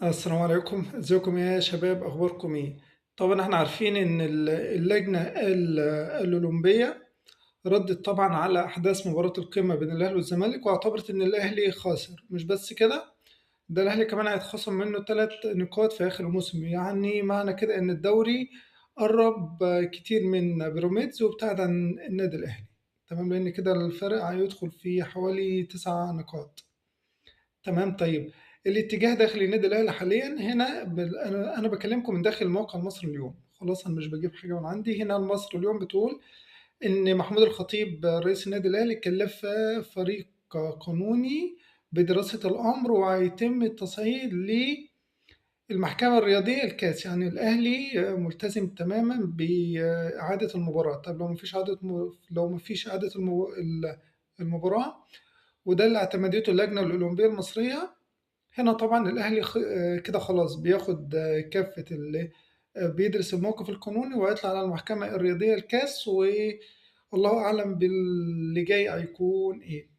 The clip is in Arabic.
السلام عليكم، ازيكم يا شباب، اخباركم ايه؟ طبعا احنا عارفين ان اللجنة الأولمبية ردت طبعا على احداث مباراة القمة بين الاهلي والزمالك، واعتبرت ان الاهلي خاسر. مش بس كده، ده الاهلي كمان هيتخصم منه 3 نقاط في اخر الموسم. يعني معنى كده ان الدوري قرب كتير من بيراميدز وابتعد عن النادي الاهلي. تمام، لان كده الفرق هيدخل في حوالي 9 نقاط. تمام. طيب، الاتجاه داخل النادي الاهلي حاليا هنا انا بكلمكم من داخل موقع مصر اليوم. خلاص، انا مش بجيب حاجه من عندي. هنا مصر اليوم بتقول ان محمود الخطيب رئيس النادي الاهلي كلف فريق قانوني بدراسه الامر، وهيتم التصعيد للمحكمه الرياضيه الكاس. يعني الاهلي ملتزم تماما باعاده المباراه. طب لو مفيش اعاده المباراه، وده اللي اعتمدته اللجنه الاولمبيه المصريه. هنا طبعا الأهلي كده خلاص بياخد كافة اللي بيدرس الموقف القانوني، وهيطلع على المحكمة الرياضية الكاس، والله أعلم باللي جاي هيكون إيه.